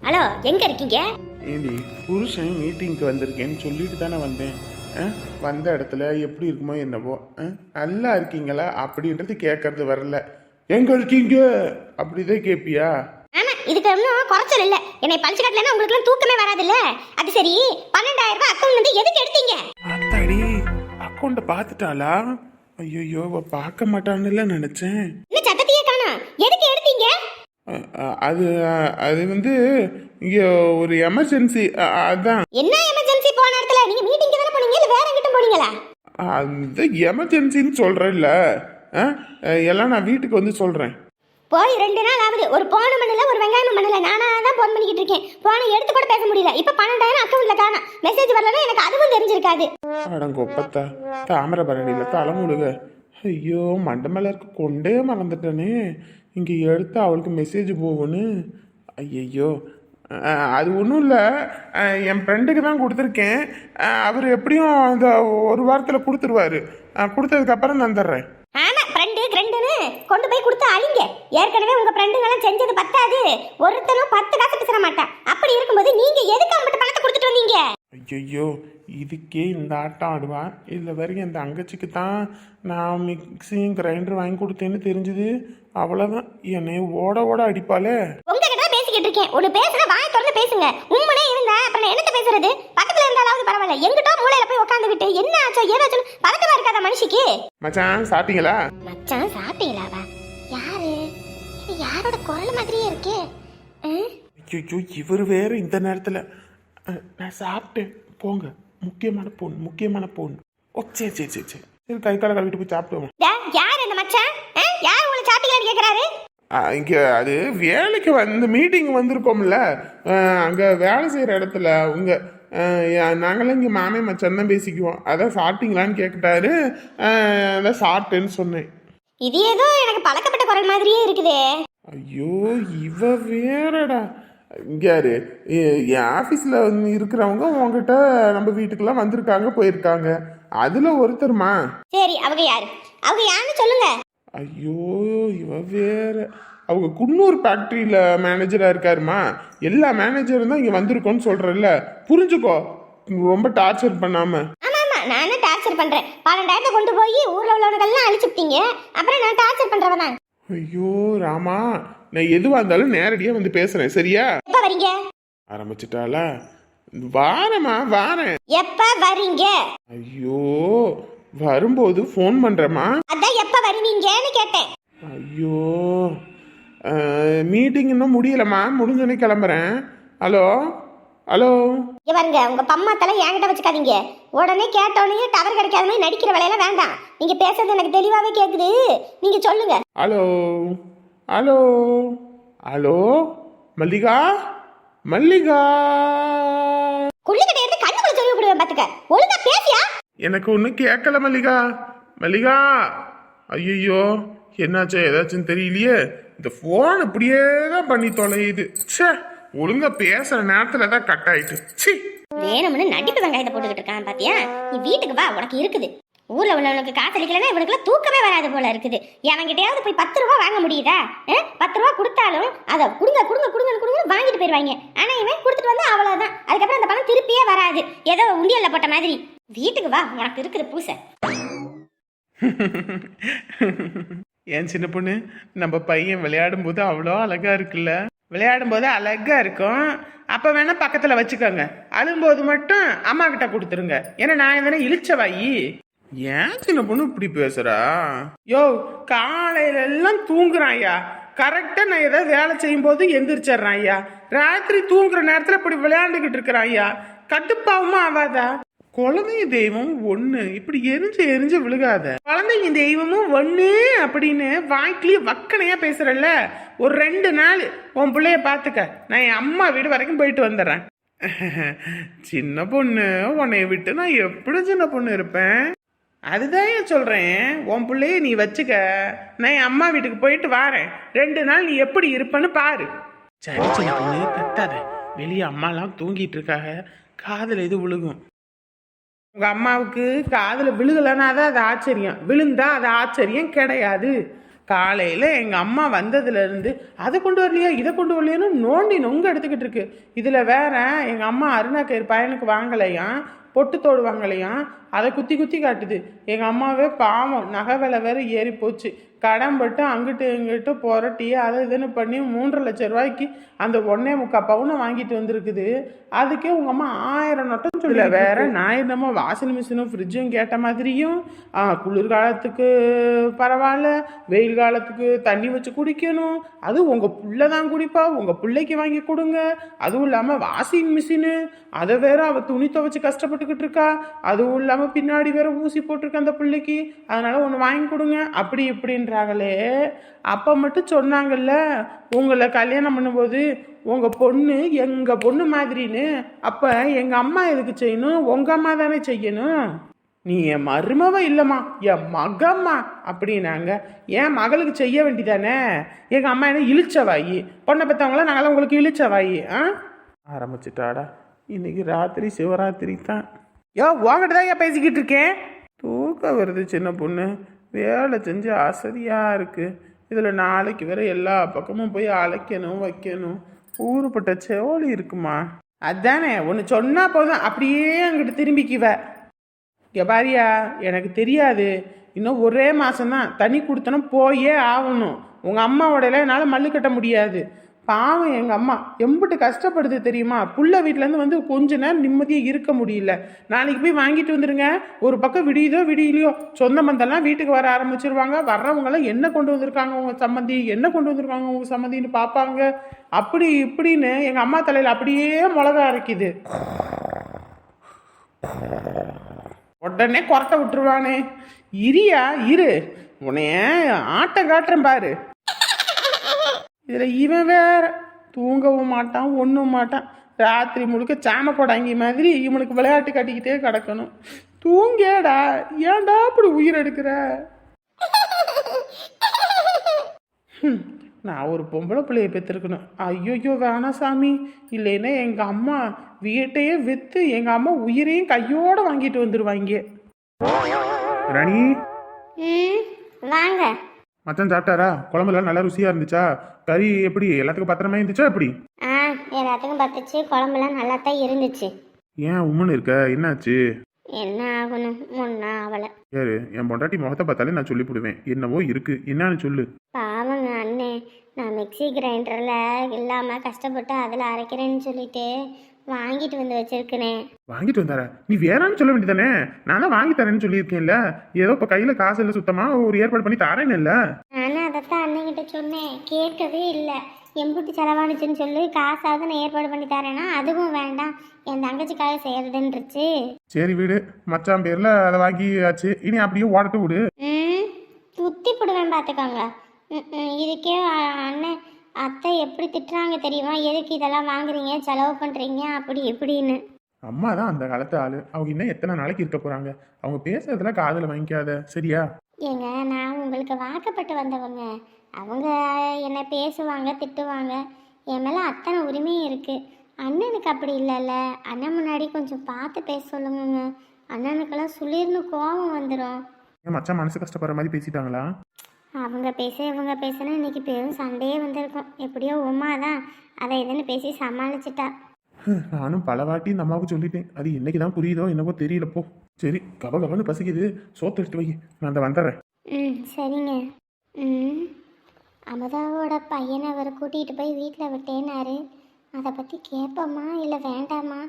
Hello, எங்க இருக்கீங்க? ஏண்டி புருஷன் மீட்டிங்க்கு வந்திருக்கேன்னு சொல்லிட்டு தானே வந்தேன். வந்த இடத்துல எப்படி இருக்குமோ என்னவோ, நல்லா இருக்கீங்களா அப்படின்றது கேட்கறது வரல. எங்க இருக்கீங்க அப்படிதான் கேட்பியா? ஆமா, இதுக்கு ஒன்றும் குறைச்சல் இல்ல. என்னை பழிச்சு காட்டலன்னா உங்களுக்கு தூக்கமே வராது இல்ல. அது சரி, 12,000 ரூபாய் அக்கௌண்ட் வந்து எதுக்கு எடுத்தீங்க? அத்தாடி, அக்கௌண்ட பாத்துட்டாளா? ஐயோ, பார்க்க மாட்டான்னு நினைச்சேன். என்ன சத்தத்தையே காணோம், எதுக்கு எடுத்தீங்க? அது அது வந்து இங்க ஒரு எமர்ஜென்சி, அதான். என்ன எமர்ஜென்சி? போன இடத்துல நீங்க மீட்டிங்க்கு தானே போனீங்க, இல்ல வேற எங்கிட்ட போனீங்களா? அந்த எமர்ஜென்சின்னு சொல்றேன்ல, எல்லாம் நான் வீட்டுக்கு வந்து சொல்றேன். போய் 2 நாள் ஆகுது. ஒரு போன பண்ணல, ஒரு வெங்காயம் பண்ணல. நானா தான் போன் பண்ணிக்கிட்டு இருக்கேன். போன எடுத்து கூட பேச முடியல. இப்ப 12,000 அக்கௌண்ட்ல காணோம். மெசேஜ் வரலன்னா எனக்கு அதுவும் தெரிஞ்சிருக்காது. அடங்கொப்பத்தா, தாமிரபரணியில தலைமுழுக. ஐயோ, மண்டை மேல இருக்க கொண்டே மறந்துட்டேனே. இங்கே எடுத்து அவளுக்கு மெசேஜ் போகுன்னு. ஐயோ, அது ஒன்றும் இல்லை, என் ஃப்ரெண்டுக்கு தான் கொடுத்துருக்கேன். அவர் எப்படியும் அந்த ஒரு வாரத்தில் கொடுத்துருவாரு. கொடுத்ததுக்கப்புறம் நான் தர்றேன். ஆமா, ஃப்ரெண்டுன்னு கொண்டு போய் கொடுத்து அழிங்க. ஏற்கனவே உங்க ஃப்ரெண்டுங்கெல்லாம் செஞ்சது பத்தாது. ஒருத்தனும் 10 காசு பேச மாட்டான். அப்படி இருக்கும்போது நீங்க எதுக்கு அவங்ககிட்ட பணத்தை கொடுத்துட்டு வந்தீங்க? ஐயோ, இதுக்கே இந்த ஆட்டம் ஆடுவான். இதில் வரைக்கும் என் தங்கச்சிக்கு தான் நான் மிக்சியும் கிரைண்டர் வாங்கி கொடுத்தேன்னு தெரிஞ்சுது. அவ்வளோதான், என்னை ஓட ஓட அடிப்பாளே. உங்ககிட்ட பேசிக்கிட்டு இருக்கேன். ஒன்று பேசுனா வாய் திறந்து பேசுங்க. உண்மையே இருந்தா அப்புறம் நான் என்னத்த பேசுறது? பக்கத்துல இருந்தாலாவது பரவாயில்ல, எங்கிட்ட மூளையில போய் உட்காந்துக்கிட்டு என்ன ஆச்சோ ஏதாச்சும் பதட்டமா இருக்காத மனுஷிக்கு. மச்சான் சாப்பிட்டீங்களா? மச்சான் சாப்பிட்டீங்களாவா? யாரு இது? யாரோட குரல் மாதிரியே இருக்கே. ஐயோ, இவர் வேற இந்த நேரத்தில். நான் சாப்பிட்டேன், போங்க. முக்கியமான போன். ஓ, சரி, கை காலை கழுவிட்டு போய் சாப்பிடுவோம். யார் அந்த மச்சான்? யார் உங்களை சாப்பிட்டீங்களான்னு கேட்குறாரு? இங்கே அது வேலைக்கு வந்து மீட்டிங் வந்திருக்கோம்ல, அங்கே வேலை செய்கிற இடத்துல உங்க நாங்களாம் இங்கே மாமே மச்சான் தான் பேசிக்குவோம். அதான் சாப்பிட்டீங்களான்னு கேட்டாரு. அதான் சாப்பிட்டேன்னு சொன்னேன். இது ஏதோ எனக்கு பழக்கப்பட்ட குரல் மாதிரியே இருக்குதே. ஐயோ, இவ வேறடா. இங்காரு என் ஆஃபீஸில் இருக்கிறவங்க உங்ககிட்ட நம்ம வீட்டுக்கெல்லாம் வந்திருக்காங்க, போயிருக்காங்க. அதில் ஒருத்தருமா. சரி, அவங்க யாருன்னு சொல்லுங்க. ஐயோ, இவ வேற. அவங்க குன்னூர் ஃபேக்ட்ரியில் மேனேஜராக இருக்காருமா. எல்லா மேனேஜரும் தான் இங்கே வந்திருக்கோன்னு சொல்கிறல்ல, புரிஞ்சுக்கோ. ரொம்ப டார்ச்சர் பண்ணாம. ஆமா, நானும் டார்ச்சர் பண்றேன். 12,000 கொண்டு போய் ஊர்ல உள்ளவனுக்கெல்லாம் அழிச்சுட்டீங்க. அப்புறம் நான் டார்ச்சர் பண்றவன் தான். ஐயோ ராமா, நான் எதுவாக இருந்தாலும் நேரடியாக வந்து பேசுறேன், சரியா? எப்ப வரீங்க? ஆரம்பிச்சிட்டாளா? வாரேன். எப்ப வரீங்க? ஐயோ, வரும்போது ஃபோன் பண்றேம்மா. அதான் எப்ப வருவீங்கன்னு கேட்டேன். ஐயோ, மீட்டிங் இன்னும் முடியலம்மா, முடிஞ்சோடனே கிளம்புறேன். ஹலோ. இங்க பாருங்க, உங்க பம்மாத்தலை என்கிட்ட வச்சுக்காதீங்க. உடனே கேட்டோடனே டவர் கிடைக்காத மாதிரி நடிக்கிற வேலையெல்லாம் வேண்டாம். நீங்க பேசுறது எனக்கு தெளிவாவே கேக்குது. நீங்க சொல்லுங்க. ஹலோ, மல்லிகா. குள்ளிக்கிட்ட எடுத்து கண்ணுக்குள்ள சொல்லி விடுவேன் பாத்துக்க. ஒழுங்கா பேசியா? எனக்கு ஒன்றும் கேட்கல மல்லிகா. ஐயோ, என்னாச்சோ ஏதாச்சும் தெரியலையே. இந்த ஃபோன் இப்படியே தான் பண்ணி தொலையுது. ச்சே, ஒழுங்கா பேசுற நேரத்துல தான் கட் ஆயிட்டு. சி, வேணும்னு நடிப்பு வெங்காயத்தை போட்டுக்கிட்டு இருக்கான் பாத்தியா? நீ வீட்டுக்கு வா, உனக்கு இருக்குது. ஊர்ல உள்ளவனுக்கு காத்தளிக்கலன்னா இவனுக்குலாம் தூக்கமே வராது போல இருக்குது. எவன்கிட்டயாவது போய் 10 ரூபா வாங்க முடியுதா? 10 ரூபா கொடுத்தாலும் அதை கொடுங்க வாங்கிட்டு போயிருவாங்க. ஆனா இவன் கொடுத்துட்டு வந்தா அவ்வளவுதான். அதுக்கப்புறம் அந்த பணம் திருப்பியே வராது. ஏதோ உண்டியல்ல போட்ட மாதிரி. வீட்டுக்கு வா, உனக்கு இருக்குது பூசை. ஏன் சின்ன பொண்ணு, நம்ம பையன் விளையாடும் போது அவ்வளோ அழகா இருக்குல்ல? விளையாடும் போது அழகா இருக்கும். அப்ப வேணா பக்கத்துல வச்சுக்கோங்க. அழும்போது மட்டும் அம்மா கிட்ட கொடுத்துருங்க. ஏன்னா நான் எதனா இழிச்சவாயி. ஏன் சின்ன பொண்ணு இப்படி பேசுறா? யோ, காலையில எல்லாம் தூங்குறான் ஐயா. கரெக்டா நான் ஏதாவது வேலை செய்யும் போது எந்திரிச்சிடுறான் ஐயா. ராத்திரி தூங்குற நேரத்துல இப்படி விளையாண்டுகிட்டு இருக்கிறான் ஐயா. கட்டுப்பாவுமா ஆவாதா? குழந்தைங்க தெய்வம் ஒண்ணு, இப்படி எரிஞ்சு விழுகாத. குழந்தைங்க தெய்வமும் ஒண்ணு அப்படின்னு வாய்க்கிலேயே வக்கனையா பேசுறல்ல. ஒரு 2 நாள் உன் பிள்ளைய பாத்துக்க. நான் என் அம்மா வீடு வரைக்கும் போயிட்டு வந்துடுறேன். சின்ன பொண்ணு, உன்னைய விட்டு நான் எப்படி சின்ன பொண்ணு இருப்பேன்? அதுதான் ஏன் சொல்றேன், உன் பிள்ளைய நீ வச்சுக்க. நான் என் அம்மா வீட்டுக்கு போயிட்டு வாரேன். 2 நாள் நீ எப்படி இருப்பன்னு பாரு. சரி சின்ன பொண்ணு, கத்தாத. வெளியே அம்மாலாம் தூங்கிட்டு இருக்காங்க, காதுல இது விழுகும். உங்க அம்மாவுக்கு காதுல விழுகலன்னா தான் அது ஆச்சரியம், விழுந்தா அது ஆச்சரியம் கிடையாது. காலையில் எங்கள் அம்மா வந்ததுலேருந்து அதை கொண்டு வரலையா இதை கொண்டு வரலையான்னு நோண்டி நொங்க எடுத்துக்கிட்டு இருக்கு. இதில் வேற எங்கள் அம்மா அருணாக்கயிறு பையனுக்கு வாங்கலையாம், பொட்டுத்தோடு வாங்கலையாம், அதை குத்தி குத்தி காட்டுது. எங்கள் அம்மாவே பாவம், நகை விலை வேற ஏறி போச்சு. கடன் பட்டு அங்கிட்டு இங்கிட்டு புரட்டி அதை இதுன்னு பண்ணி 3.5 லட்சம் ரூபாய்க்கு அந்த 1.25 பவுனை வாங்கிட்டு வந்திருக்குது. அதுக்கே உங்கள் அம்மா 1000 நட்டம் சொல்லல. வேற நான் என்னமோ வாஷிங் மிஷினும் ஃப்ரிட்ஜும் கேட்ட மாதிரியும், குளிர்காலத்துக்கு பரவாயில்ல, வெயில் காலத்துக்கு தண்ணி வச்சு குடிக்கணும், அது உங்கள் புள்ள தான் குடிப்பா, உங்கள் பிள்ளைக்கு வாங்கி கொடுங்க. அதுவும் இல்லாமல் வாஷிங் மிஷினு அதை வேற அவள் துணி துவைச்சு கஷ்டப்பட்டுக்கிட்டு இருக்கா. அதுவும் இல்லாமல் பின்னாடி வேற ஊசி போட்டிருக்க அந்த பிள்ளைக்கு, அதனால ஒன்று வாங்கி கொடுங்க அப்படி இப்படின்றாங்களே. அப்போ மட்டும் சொன்னாங்கல்ல உங்களை கல்யாணம் பண்ணும்போது உங்கள் பொண்ணு எங்கள் பொண்ணு மாதிரின்னு. அப்போ எங்கள் அம்மா எதுக்கு செய்யணும்? உங்கள் அம்மா தானே செய்யணும். நீ என் மருமவ இல்லைம்மா, என் மகம்மா அப்படின்னாங்க. என் மகளுக்கு செய்ய வேண்டிதானே. எங்கள் அம்மா என்ன இழிச்சவாயி? பொண்ணை பெற்றவங்களா நாங்களாம் உங்களுக்கு இழிச்சவாயி? ஆரம்பிச்சிட்டாடா. இன்னைக்கு ராத்திரி சிவராத்திரி தான். உங்ககிட்ட தான் ஏன் பேசிக்கிட்டு இருக்கேன்? தூக்கம் வருது சின்ன பொண்ணு, வேலை செஞ்சு அசதியாக இருக்குது. இதில் நாளைக்கு வேற எல்லா பக்கமும் போய் அழைக்கணும் வைக்கணும், ஊருப்பட்ட செவலி இருக்குமா. அதானே ஒன்று சொன்னால் போதும் அப்படியே அங்கிட்டு திரும்பிக்குவ. இங்கே பாரியா, எனக்கு தெரியாது, இன்னும் ஒரே மாதம்தான், தண்ணி கொடுத்தனும் போயே ஆகணும். உங்கள் அம்மாவோடையில என்னால் மல்லு கட்ட முடியாது. பாவம் எங்கள் அம்மா எம்பிட்டு கஷ்டப்படுது தெரியுமா. புள்ள வீட்டிலேருந்து வந்து கொஞ்ச நேரம் நிம்மதியாக இருக்க முடியல. நாளைக்கு போய் வாங்கிட்டு வந்துடுங்க. ஒரு பக்கம் விடியுதோ விடியலையோ சொந்த பந்தெல்லாம் வீட்டுக்கு வர ஆரம்பிச்சிருவாங்க. வர்றவங்களாம் என்ன கொண்டு வந்திருக்காங்க உங்கள் சம்மந்தி, என்ன கொண்டு வந்திருக்காங்க உங்கள் சம்மந்தின்னு பார்ப்பாங்க. அப்படி இப்படின்னு எங்கள் அம்மா தலையில் அப்படியே மிளகா அரைக்குது. உடனே குறட்ட விட்டுருவானே. இரியா இரு, உன்னைய ஆட்டம் காட்டுறேன் பாரு. இதில் இவன் வேற தூங்கவும் மாட்டான் ஒன்றும் மாட்டான். ராத்திரி முழுக்க சாம கொடாங்கி மாதிரி இவனுக்கு விளையாட்டு கட்டிக்கிட்டே கிடக்கணும். தூங்கேடா, ஏன்டா அப்படி உயிர் எடுக்கிற? நான் ஒரு பொம்பளை பிள்ளைய பெற்றிருக்கணும். ஐயோயோ வேணாம் சாமி, இல்லைன்னா எங்கள் அம்மா வீட்டையே விற்று எங்கள் அம்மா உயிரையும் கையோடு வாங்கிட்டு வந்துடுவாங்க. ராணி வாங்க. மச்சான் சாப்பிட்டாரா? குழம்புலாம் நல்லா ருசியாக இருந்துச்சா? கறி எப்படி எல்லாத்துக்கும் பத்திரமா இருந்துச்சா எப்படி? எல்லாத்துக்கும் பத்துச்சு, குழம்புலாம் நல்லா தான் இருந்துச்சு. ஏன் உம்முன்னு இருக்க, என்னாச்சு? என்ன ஆகணும், ஒன்றா அவளை. யாரு? என் பொண்டாட்டி முகத்தை பார்த்தாலே நான் சொல்லிவிடுவேன் என்னவோ இருக்கு, என்னன்னு சொல்லு. பாவங்க அண்ணே, நான் மிக்சி கிரைண்டரில் இல்லாமல் கஷ்டப்பட்டு அதில் அரைக்கிறேன்னு சொல்லிட்டு வாங்கிட்டு வந்து வச்சிருக்கனே. வாங்கிட்டு வந்தாரா? நீ வேறான்னு சொல்ல வேண்டியதானே. நான் தான் வாங்கி தரேன்னு சொல்லியிருக்கேன்ல. ஏதோ இப்போ கையில் காசு இல்லை, சுத்தமாக ஒரு ஏற்பாடு பண்ணி தரேன்னு இல்லை. நானும் அதைத்தான் அண்ணன்கிட்ட சொன்னேன், கேட்கவே இல்லை. எம்புட்டு செலவானுச்சுன்னு சொல்லி காசாவது நான் ஏற்பாடு பண்ணி தரேன்னா அதுவும் வேண்டாம், என் தங்கச்சிக்காக செய்யறதுன்றுச்சு. சரி வீடு, மச்சான் பேரில் அதை வாங்கியாச்சு, இனி அப்படியே ஓடட்டு விடு. துத்தி போடுவேன் பார்த்துக்கோங்க. இதுக்கே அண்ணன் அத்தை எப்படி திட்டுறாங்க தெரியுமா, எதுக்கு இதெல்லாம் வாங்குறீங்க செலவு பண்ணுறீங்க அப்படி இப்படின்னு. அம்மா தான் அந்த காலத்து ஆளு, அவங்க இன்னும் எத்தனை நாளைக்கு இருக்க போகிறாங்க. அவங்க பேசுறதுல காதில் வாங்கிக்காத சரியா? ஏங்க, நான் உங்களுக்கு வாக்கப்பட்டு வந்தவங்க. அவங்க என்னை பேசுவாங்க திட்டுவாங்க, என் மேலே அத்தனை உரிமையும் இருக்குது. அண்ணனுக்கு அப்படி இல்லைல்ல. அண்ணன் முன்னாடி கொஞ்சம் பார்த்து பேச சொல்லுங்க. அண்ணனுக்கெல்லாம் சொல்லிருந்து கோபம் வந்துடும். என் மச்சான் மனசு கஷ்டப்படுற மாதிரி பேசிட்டாங்களா? அவங்க பேச இவங்க பேசினா இன்னைக்கு பெரும் சண்டையே வந்திருக்கும். எப்படியோ உமா தான் அதை இதுன்னு பேசி சமாளிச்சிட்டா. நானும் பல வாட்டி இந்த அம்மாவுக்கு சொல்லிட்டேன், அது என்னைக்கு தான் புரியுதோ என்னவோ தெரியலப்போ. சரி, கபகபன்னு பசிக்குது, சோத்து எடுத்து வை, நான் அந்த வந்துடுறேன். சரிங்க. அமுதாவோட பையனை அவர் கூட்டிகிட்டு போய் வீட்டில் விட்டேனாரு. அதை பற்றி கேட்போமா இல்லை வேண்டாமா?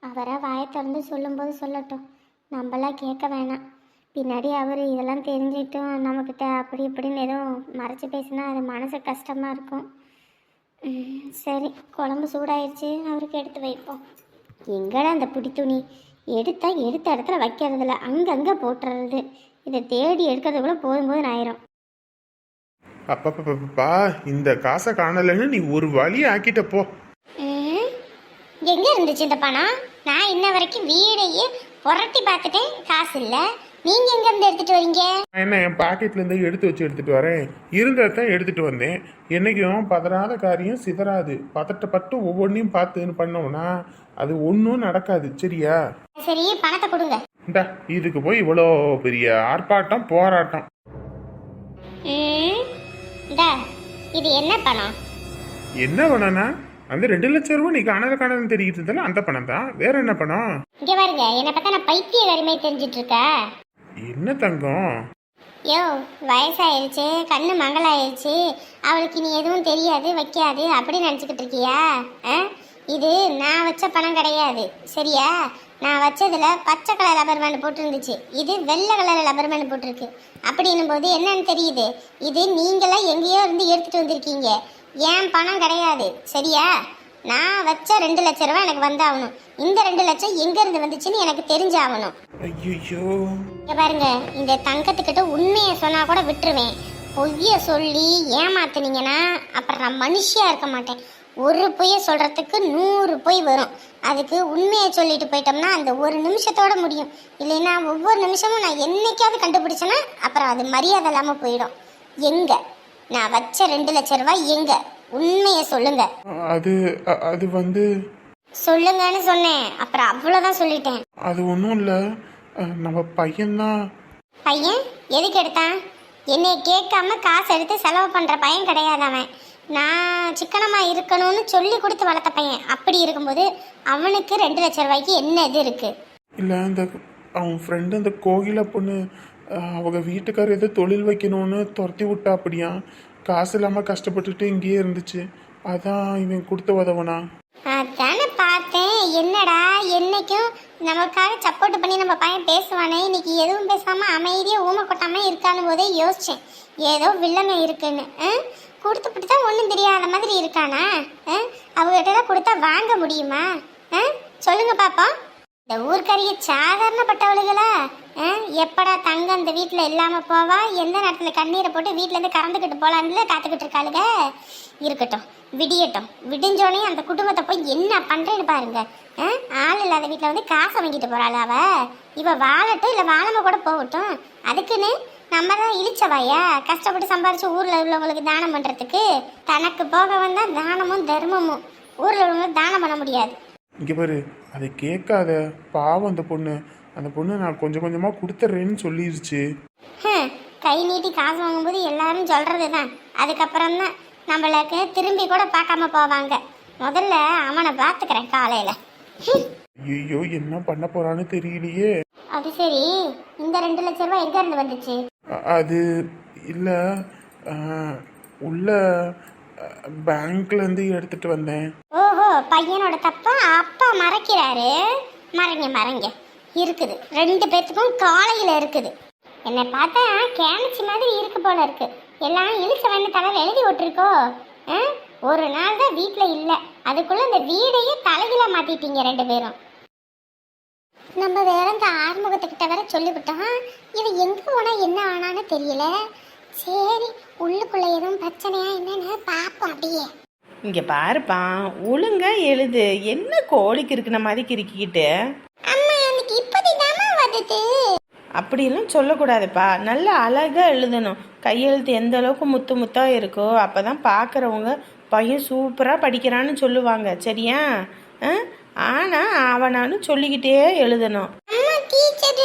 அவரை வாயை திறந்து சொல்லும்போது சொல்லட்டும், நம்மளாம் கேட்க வேணாம். பின்னாடி அவர் இதெல்லாம் தெரிஞ்சிட்டும் நம்மக்கிட்ட அப்படி இப்படின்னு எதுவும் மறைச்சி பேசினா அது மனசு கஷ்டமாக இருக்கும். சரி, குழம்பு சூடாயிடுச்சு, அவருக்கு எடுத்து வைப்போம். எங்கடா அந்த பிடி துணி எடுத்த இடத்துல வைக்கிறதில்ல, அங்கங்கே போட்டுறது. இதை தேடி எடுக்கிறதுக்குள்ள போதும் ஆயிரும். அப்பப்பா, இந்த காசை காணலன்னு நீ ஒரு வழி ஆக்கிட்டப்போ. எங்கே இருந்துச்சு இந்த பணம்? நான் இன்ன வரைக்கும் வீடையே புரட்டி பார்த்துட்டேன், காசு இல்லை. நீங்க எங்க இருந்து எடுத்துட்டு வரீங்க? என்ன என் பாக்கெட்ல இருந்து எடுத்து வச்சு எடுத்துட்டு வரேன். இருந்ததான் எடுத்துட்டு வந்தேன். என்னைக்கும் பதறாத காரியம் சிதறாது. பதட்டப்பட்டு ஒவ்வொன்றையும் பார்த்துன்னு பண்ணோம்னா அது ஒன்றும் நடக்காது சரியா? சரி, பணத்தை கொடுங்க. இதுக்கு போய் இவ்வளோ பெரிய ஆர்ப்பாட்டம் போராட்டம். ம், இந்தா, இது என்ன பணம்? என்ன பணம்னா அந்த 2 லட்சம் ரூபா நீ காணாதுன்னு தெரியுது இருந்தாலும் அந்த பணம் தான். வேற என்ன பணம்? இங்க பாருங்க, என்னை பார்த்தா நான் பைத்தியக்காரி தெரிஞ்சிட்டு இருக்க. என்ன தங்கம்? யோ, வயசாயிருச்சு, கண்ணு மங்களாயிருச்சு, அவளுக்கு இனி எதுவும் தெரியாது வைக்காது அப்படி நினச்சிக்கிட்டு இருக்கியா? இது நான் வச்ச பணம் கிடையாது, சரியா? நான் வச்சதுல பச்சை கலர் ரப்பர் பேண்ட் போட்டிருந்துச்சு, இது வெள்ளை கலர் ரப்பர் பேண்ட் போட்டிருக்கு. அப்படின்னும் போது என்னன்னு தெரியுது, இது நீங்களாம் எங்கேயோ இருந்து எடுத்துட்டு வந்திருக்கீங்க, ஏன் பணம் கிடையாது, சரியா? நான் வச்ச 2 லட்சம் ரூபாய் எனக்கு வந்தாகணும். இந்த 2 லட்சம் எங்க இருந்து வந்துச்சுன்னு எனக்கு தெரிஞ்சாகணும். ஐயோ, இங்க பாருங்க, இந்த தங்கத்துக்கிட்ட உண்மையை சொன்னா கூட விட்டுருவேன். பொய்ய சொல்லி ஏமாத்துனீங்கன்னா அப்புறம் நான் மனுஷியா இருக்க மாட்டேன். ஒரு பொய்ய சொல்றதுக்கு 100 பொய் வரும். அதுக்கு உண்மையை சொல்லிட்டு போயிட்டோம்னா அந்த ஒரு நிமிஷத்தோட முடியும். இல்லைன்னா ஒவ்வொரு நிமிஷமும் நான் என்னைக்காவது கண்டுபிடிச்சேன்னா அப்புறம் அது மரியாதை இல்லாம போயிடும். எங்க நான் வச்ச 2 லட்சம் ரூபாய் எங்க? உண்மையை சொல்லுங்க. அது வந்து சொல்லுங்கன்னு சொன்னேன், அப்புறம் அவ்வளவுதான் சொல்லிட்டேன். அது ஒன்றும் இல்லை, நம்ம பையன்தான். பையன் எதுக்கு எடுத்தான்? என்னை கேட்காம காசு எடுத்து செலவு பண்ற பையன் கிடையாது அவன். நான் சிக்கனமா இருக்கணும்னு சொல்லி கொடுத்து வளர்த்த பையன். அப்படி இருக்கும்போது அவனுக்கு 2 லட்சம் ரூபாய்க்கு என்ன இது இருக்கு? இல்லை, அந்த அவன் ஃப்ரெண்டு அந்த கோகிலா பொண்ணு அவங்க வீட்டுக்காரர் ஏதோ தொழில் வைக்கணும்னு துரத்தி விட்டா. அப்படியா? காசு இல்லாமல் கஷ்டப்பட்டுட்டு இங்கேயே இருந்துச்சு, அதான் இவன் கொடுத்த உதவனா. அதானே பார்த்தேன். என்னடா என்னைக்கும் நமக்காக சப்போர்ட் பண்ணி நம்ம பையன் பேசுவானே, இன்னைக்கு எதுவும் பேசாம அமைதியா ஊமை கொட்டாம இருக்கான்னு போதே யோசிச்சேன், ஏதோ வில்லங்க இருக்குன்னு. கொடுத்துப்பிட்டு தான் ஒன்றும் தெரியாத மாதிரி இருக்கானா? அவங்ககிட்ட கொடுத்தா வாங்க முடியுமா? சொல்லுங்க பாப்பா. இந்த ஊர்க்கறிய சாதாரணப்பட்டவளுகளா? எப்படா தங்கம் இந்த வீட்டில் இல்லாமல் போவா, எந்த நேரத்தில் கண்ணீரை போட்டு வீட்டிலேருந்து கறந்துக்கிட்டு போகலான்னு காத்துக்கிட்டு இருக்காளுங்க. இருக்கட்டும், விடியட்டும். விடிஞ்சோடனே அந்த குடும்பத்தை போய் என்ன பண்ணுறேன்னு பாருங்க. ஆள் இல்லாத வீட்டில் வந்து காசை வாங்கிட்டு போகிறாள் அவ. இவ வாழட்டும், இல்லை வாழாம கூட போகட்டும். அதுக்குன்னு நம்ம தான் இழிச்சவாயா கஷ்டப்பட்டு சம்பாரிச்சு ஊரில் உள்ளவங்களுக்கு தானம் பண்ணுறதுக்கு? தனக்கு போக வந்தால் தானமும் தர்மமும், ஊரில் உள்ளவங்களுக்கு தானம் பண்ண முடியாது. இங்கே பாரு, அதை கேட்காத, பாவம் அந்த பொண்ணு. அந்த பொண்ணு நான் கொஞ்சம் கொஞ்சமாக கொடுத்துட்றேன்னு சொல்லிருச்சு. கை நீட்டி காசு வாங்கும்போது எல்லாரும் சொல்கிறது தான். அதுக்கப்புறம் தான் நம்மளுக்கு திரும்பி கூட பார்க்காம போவாங்க. முதல்ல அவனை பார்த்துக்கிறேன் காலையில். ஐயோ, என்ன பண்ண போறான்னு தெரியலையே. அது சரி, இந்த 2 லட்சம் ரூபாய் எங்க இருந்து வந்துச்சு? அது இல்லை, உள்ள பேங்க்லேருந்து எடுத்துட்டு வந்தேன். ஓஹோ, பையனோட தப்பா அப்பா மறைக்கிறாரு. மறைங்க இருக்குது, 2 பேத்துக்கும் காலையில் இருக்குது. என்னை பார்த்தா கேனச்சி மாதிரி இருக்கு போல இருக்கு. எல்லாம் இழுச்ச வேண்டி தலையில் எழுதி விட்டுருக்கோ. ஒரு நாள் தான் வீட்டில் இல்லை, அதுக்குள்ள இந்த வீடையே தலையில மாத்திட்டீங்க 2 பேரும். நம்ம வேற இந்த ஆறுமுகத்துக்கிட்ட வேற சொல்லிவிட்டோம். இவன் எங்க போனா என்ன ஆனான்னு தெரியல. சரி, உள்ளுக்குள்ள எதுவும் பிரச்சனையா என்னன்னு பாப்போம். அப்படியே இங்க பாருப்பா, ஒழுங்கா எழுது. என்ன கோழிக்கு இருக்கிற மாதிரி கிறுக்கிக்கிட்டு. அம்மா, எனக்கு இப்படிதாம்மா வருது. அப்படியெல்லாம் சொல்லக்கூடாதுப்பா, நல்லா அழகா எழுதணும். கையெழுத்து எந்த அளவுக்கு முத்து முத்தா இருக்கோ அப்பதான் பார்க்குறவங்க பையன் சூப்பராக படிக்கிறான்னு சொல்லுவாங்க, சரியா? ஆனா அவனாலும் சொல்லிக்கிட்டே எழுதணும். அம்மா, டீச்சர்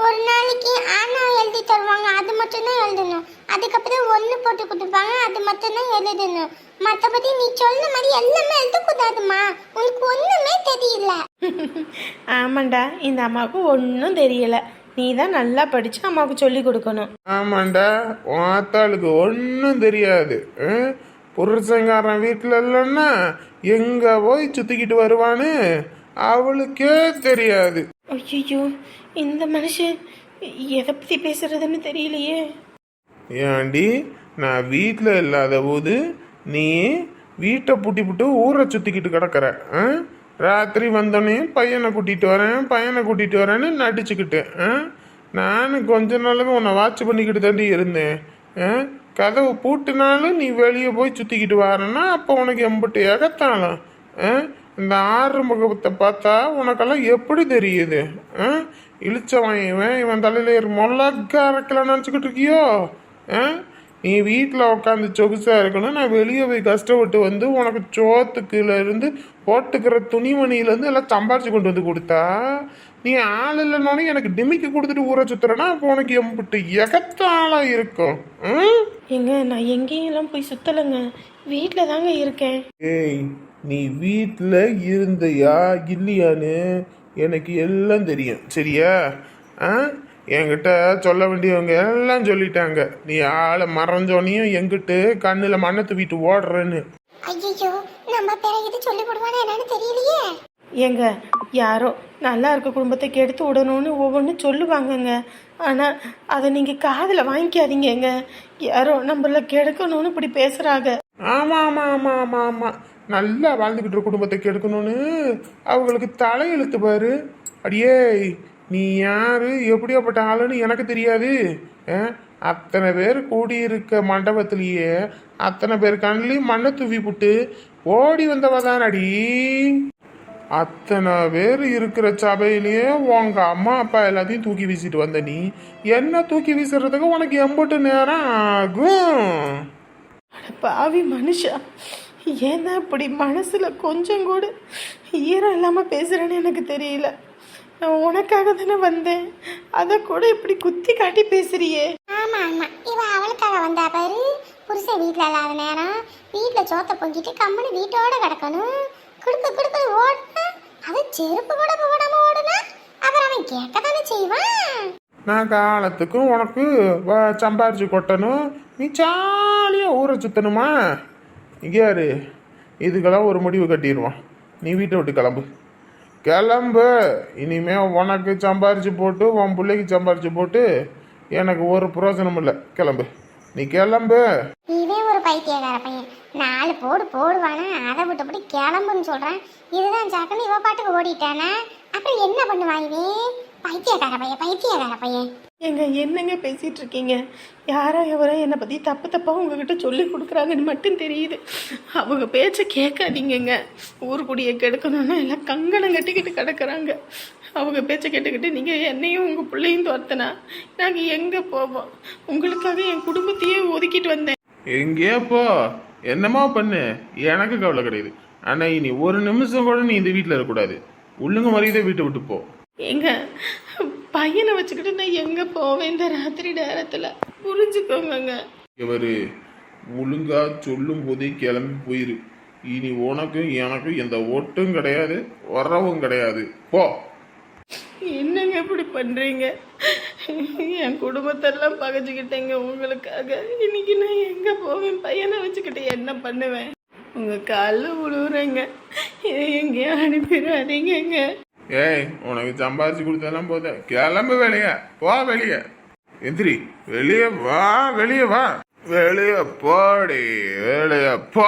ஒரு நாளைக்கு ஆனா எழுதி தருவாங்க, அது மட்டும் தான் எழுதணும். அதுக்கப்புறம் 1 போட்டு கொடுப்பாங்க, அது மட்டும் தான் எழுதணும். மற்றபடி நீ சொன்ன மாதிரி எல்லாமே எழுதக்கூடாதுமா, உனக்கு ஒண்ணுமே தெரியல. ஆமாண்டா, இந்த அம்மாவுக்கு ஒன்றும் தெரியல. நீ தான் நல்லா படிச்சு அம்மாவுக்கு சொல்லி கொடுக்கணும். ஆமாண்டா, ஆத்தாளுக்கு ஒன்றும் தெரியாது. புருஷங்காரன் வீட்டில் இல்லைன்னா எங்க போய் சுத்திக்கிட்டு வருவான்னு அவளுக்கே தெரியாது. ஐயோ, இந்த மனுஷன் எதை பத்தி பேசுறதுன்னு தெரியலையே. ஏண்டி, நான் வீட்டில் இல்லாத போது நீ வீட்டை பூட்டி புட்டு ஊரை சுத்திக்கிட்டு கிடக்குற. ராத்திரி வந்தோடனே பையனை கூட்டிட்டு வரேன்னு நடிச்சுக்கிட்டு. நானும் கொஞ்ச நாளுக்கு உன்னை வாட்ச் பண்ணிக்கிட்டு தாண்டி இருந்தேன். கதவு பூட்டினாலும் நீ வெளியே போய் சுத்திக்கிட்டு வரேன்னா அப்போ உனக்கு எம்பிட்டு எகத்தாலும். இந்த ஆறுமுகத்தை பார்த்தா உனக்கெல்லாம் எப்படி தெரியுது? இழிச்சவன் இவன் தலையில மொளக்க அரைக்கலான்னு நினச்சிக்கிட்டு இருக்கியோ? நீ வீட்டில் உட்காந்து சொகுசா இருக்கணும், நான் வெளியே போய் கஷ்டப்பட்டு வந்து உனக்கு சோத்துக்குல இருந்து போட்டுக்கிற துணிமணியிலேருந்து எல்லாம் சம்பாரிச்சு கொண்டு வந்து கொடுத்தா நீ ஆள் இல்லைனாலும் எனக்கு டிமிக்கி கொடுத்துட்டு ஊரை சுத்துறனா அப்போ உனக்கு எம்பிட்டு எகத்தாளா இருக்கும். ம்? ஏங்க நான் எங்கேயெல்லாம் போய் சுத்தலைங்க, வீட்டில் தாங்க இருக்கேன். ஏய், நீ வீட்டில் இருந்தையா இல்லையான்னு எனக்கு எல்லாம் தெரியும், சரியா? ஆ, என்கிட்ட சொல்ல வேண்டியவங்க எல்லாம் சொல்லிட்டாங்க. நீ ஆளை மறைஞ்சோனையும் எங்கிட்டு கண்ணில் மண்ணை தூவிட்டு ஓடுறேன்னு. ஐயோ நம்ம பிறகு இது சொல்லி போடுவானே என்னன்னு தெரியலையே. ஏங்க யாரோ நல்லா இருக்க குடும்பத்தை கெடுத்து விடணும்னு ஒவ்வொன்றும் சொல்லுவாங்கங்க, ஆனால் அதை நீங்கள் காதில் வாங்கிக்காதீங்கங்க. யாரோ நம்மள கெடுக்கணும்னு இப்படி பேசுகிறாங்க. ஆமா ஆமா ஆமா ஆமா ஆமா, நல்லா வாழ்ந்துகிட்டு இருக்க குடும்பத்தை கெடுக்கணும்னு அவங்களுக்கு தலையெழுத்து பாரு. அடியே, நீ யாரு எப்படியாப்பட்ட ஆளுன்னு எனக்கு தெரியாது. அத்தனை பேர் கூடியிருக்க மண்டபத்திலேயே அத்தனை பேர் கண்ணிலையும் மண்ணை தூவி புட்டு ஓடி வந்தவ தான் அடி. அத்தனை பேர் இருக்கிற சபையிலேயே உங்க அம்மா அப்பா எல்லாத்தையும் தூக்கி வீசிட்டு வந்த நீ என்ன தூக்கி வீசுறதுக்கு உனக்கு எம்பட்டு நேரம் ஆகும்? பாவி மனுஷா, ஏன்னா இப்படி மனசில் கொஞ்சம் கூட ஈரம் இல்லாமல் பேசுகிறேன்னு எனக்கு தெரியல. நான் உனக்காக தானே வந்தேன், அதை கூட இப்படி குத்தி காட்டி பேசுறியே. ஆமா ஆமா, இவ அவளுக்காக வந்தா பாரு. புருஷன் வீட்டுல இல்லாத நேரம் வீட்டுல சோத்த பொங்கிட்டு கம்மனு வீட்டோட கிடக்கணும். குடுக்க ஓடுனா அது செருப்பு கூட போடாம ஓடுனா அப்புறம் அவன் கேட்கத்தானே செய்வான். நான் காலத்துக்கும் உனக்கு சம்பாரிச்சு கொட்டணும், நீ ஜாலியாக ஊரை சுத்தணுமா? இங்கே யாரு இதுக்கெல்லாம் ஒரு முடிவு கட்டிடுவான். நீ வீட்டை விட்டு கிளம்பு, கிளம்பு. இனிமே உனக்கு சம்பாரிச்சு போட்டு உன் பிள்ளைக்கு சம்பாரிச்சு போட்டு எனக்கு ஒரு பிரயோஜனம் இல்லை. கிளம்பு, நீ கிளம்பு. இவன் ஒரு பைத்தியக்கார பையன், 4 போடு போடுவானா அதை விட்டுப்படி கிளம்புன்னு சொல்றான். இதுதான் சாக்குன்னு இவ பாட்டுக்கு ஓடிட்டானா அப்புறம் என்ன பண்ணுவான் இவன்? பைத்தியக்கார பையன். ஏங்க என்னங்க பேசிகிட்டு இருக்கீங்க? யாரோ எவரோ என்னை பற்றி தப்பாக உங்ககிட்ட சொல்லி கொடுக்குறாங்கன்னு மட்டும் தெரியுது. அவங்க பேச்சை கேட்காதீங்கங்க. ஊருக்குடியை கெடுக்கணும்னா எல்லாம் கங்கணம் கட்டிக்கிட்டு கிடக்குறாங்க. அவங்க பேச்சை கேட்டுக்கிட்டு நீங்கள் என்னையும் உங்கள் பிள்ளையும் துரத்துனா நாங்கள் எங்கே போவோம்? உங்களுக்காக என் குடும்பத்தையே ஒதுக்கிட்டு வந்தேன். எங்கேயோ போ, என்னமோ பண்ணு, எனக்கு கவலை கிடையாது. ஆனால் இனி ஒரு நிமிஷம் கூட நீ இந்த வீட்டில் இருக்கக்கூடாது. ஒழுங்கு மரியாதை வீட்டை விட்டு போ. எங்க பையனை வச்சுக்கிட்டு நான் எங்கே போவேன் இந்த ராத்திரி நேரத்தில்? புரிஞ்சுக்கோங்க. இவரு ஒழுங்கா சொல்லும் போதே கிளம்பி போயிரு. இனி உனக்கும் எனக்கும் எந்த ஓட்டும் கிடையாது, வரவும் கிடையாது. போ. என்னங்க இப்படி பண்றீங்க? என் குடும்பத்தெல்லாம் பகைச்சுக்கிட்டேங்க உங்களுக்காக. இன்னைக்கு நான் எங்க போவேன்? பையனை வச்சுக்கிட்டு என்ன பண்ணுவேன்? உங்க காலில் விழுவுறேங்க, எங்கேயும் அனுப்பிடாதீங்க. ஏய், உனக்கு சம்பாதிச்சு கொடுத்தெல்லாம் போத, கிளம்பு வெளியே போ. வெளியே எந்திரி, வெளியே வா, வெளியே வா, வெளியே போடி, வெளியே போ.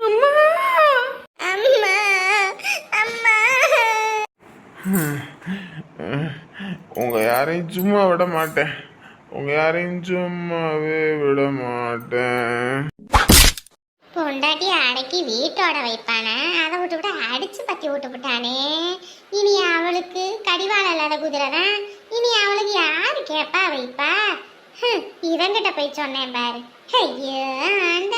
அம்மா அம்மா அம்மா, உங்க யாரையும் சும்மா விட மாட்டேன், உங்க யாரையும் சும்மாவே விட மாட்டேன். பொண்டாட்டி அடக்கி வீட்டோட வைப்பானே, அதை விட்டு அடிச்சு பத்தி விட்டுவிட்டானே. இனி அவளுக்கு கடிவாளம் இல்லாத குதிரை தான். இனி அவளுக்கு யாரு கேப்பா வைப்பா? இவங்கிட்ட போய் சொன்னேன் பாரு. ஐயோ ஆண்டவா.